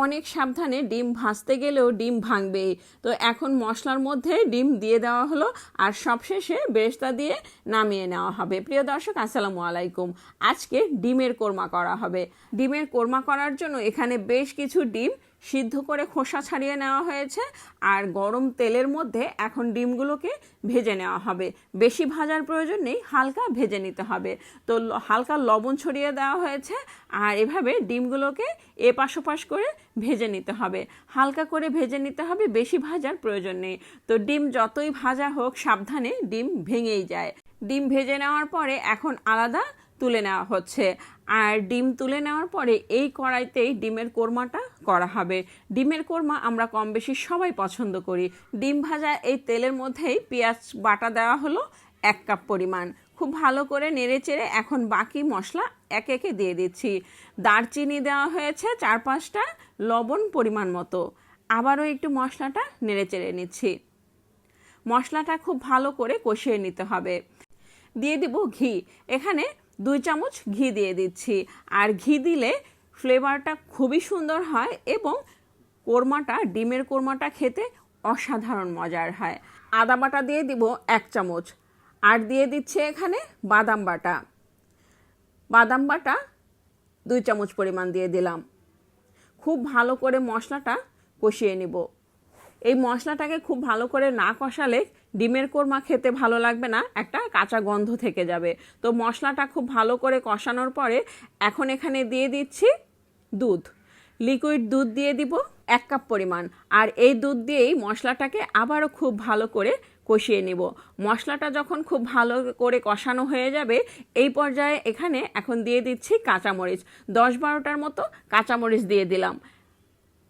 অনেক সাবধানে ডিম ভাজতে গেলেও ডিম ভাঙবেই। তো এখন মশলার মধ্যে ডিম দিয়ে দেওয়া হলো আর সবশেষে বেরেস্তা দিয়ে নামিয়ে নেওয়া হবে। প্রিয় দর্শক, আসসালামু আলাইকুম। আজকে ডিমের কোরমা করা হবে। ডিমের কোরমা করার জন্য এখানে বেশ কিছু ডিম সিদ্ধ করে খোসা ছাড়িয়ে নেওয়া হয়েছে আর গরম তেলের মধ্যে এখন ডিমগুলোকে ভেজে নেওয়া হবে। বেশি ভাজার প্রয়োজন নেই, হালকা ভেজে নিতে হবে। তো হালকা লবণ ছড়িয়ে দেওয়া হয়েছে আর এভাবে ডিমগুলোকে এপাশ ওপাশ করে ভেজে নিতে হবে। হালকা করে ভেজে নিতে হবে, বেশি ভাজার প্রয়োজন নেই। তো ডিম যতই ভাজা হোক সাবধানে ডিম ভেঙেই যায়। ডিম ভেজে নেওয়ার পরে এখন আলাদা তুলে নেওয়া হচ্ছে আর ডিম তুলে নেওয়ার পরে এই কড়াইতেই ডিমের কোরমাটা করা হবে। ডিমের কোরমা আমরা কম বেশি সবাই পছন্দ করি। ডিম ভাজা এই তেলের মধ্যেই পেঁয়াজ বাটা দেওয়া হলো 1 কাপ পরিমাণ। খুব ভালো করে নেড়েচেড়ে এখন বাকি মশলা একে একে দিয়ে দিচ্ছি। দারচিনি দেওয়া হয়েছে 4-5টা, লবণ পরিমাণ মতো। আবারও একটু মশলাটা নেড়েচেড়ে নিচ্ছি। মশলাটা খুব ভালো করে কষিয়ে নিতে হবে। দিয়ে দিব ঘি। এখানে 2 চামচ ঘি দিয়ে দিচ্ছি আর ঘি দিলে ফ্লেভারটা খুবই সুন্দর হয় এবং কোরমাটা, ডিমের কোরমাটা খেতে অসাধারণ মজার হয়। আদা বাটা দিয়ে দিব 1 চামচ আর দিয়ে দিচ্ছে এখানে বাদাম বাটা। বাদাম বাটা 2 চামচ পরিমাণ দিয়ে দিলাম। খুব ভালো করে মশলাটা কষিয়ে নিব। এই মশলাটাকে খুব ভালো করে না কষালে ডিমের কোরমা খেতে ভালো লাগবে না, একটা কাঁচা গন্ধ থেকে যাবে। তো মশলাটা খুব ভালো করে কষানোর পরে এখন এখানে দিয়ে দিচ্ছি দুধ। লিকুইড দুধ দিয়ে দিব 1 কাপ পরিমাণ আর এই দুধ দিয়েই মশলাটাকে আবারও খুব ভালো করে কষিয়ে নিব। মশলাটা যখন খুব ভালো করে কষানো হয়ে যাবে এই পর্যায়ে এখানে এখন দিয়ে দিচ্ছি কাঁচামরিচ। 10-12টার মতো কাঁচামরিচ দিয়ে দিলাম।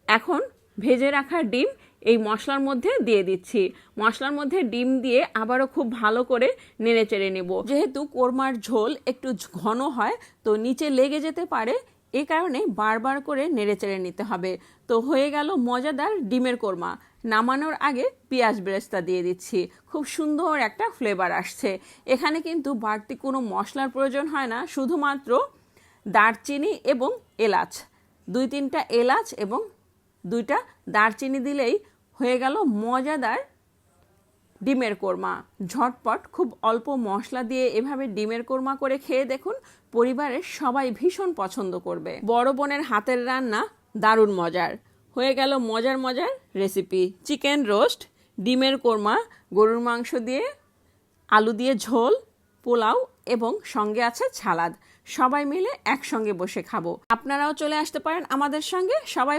এখন ভেজে রাখা ডিম এই মশলার মধ্যে দিয়ে দিচ্ছি। মশলার মধ্যে ডিম দিয়ে আবারও খুব ভালো করে নেড়েচেড়ে নেব। যেহেতু কোরমার ঝোল একটু ঘন হয় তো নিচে লেগে যেতে পারে, এই কারণে বারবার করে নেড়েচেড়ে নিতে হবে। তো হয়ে গেল মজাদার ডিমের কোরমা। নামানোর আগে পেঁয়াজ বেরেস্তা দিয়ে দিচ্ছি। খুব সুন্দর একটা ফ্লেভার আসছে। এখানে কিন্তু বাড়তি কোনো মশলার প্রয়োজন হয় না, শুধুমাত্র দারচিনি এবং এলাচ, 2-3টা এলাচ এবং 2টা দারচিনি দিলেই হয়ে গেল মজাদার ডিমের কোরমা। ঝটপট খুব অল্প মশলা দিয়ে এভাবে ডিমের কোরমা করে খেয়ে দেখুন, পরিবারের সবাই ভীষণ পছন্দ করবে। বড় বোনের হাতের রান্না দারুণ মজার। হয়ে গেল মজার মজার রেসিপি। চিকেন রোস্ট, ডিমের কোরমা, গরুর মাংস দিয়ে, আলু দিয়ে ঝোল, পোলাও এবং সঙ্গে আছে সালাদ। সবাই মিলে একসঙ্গে বসে খাবো। আপনারাও চলে আসতে পারেন আমাদের সঙ্গে। সবাই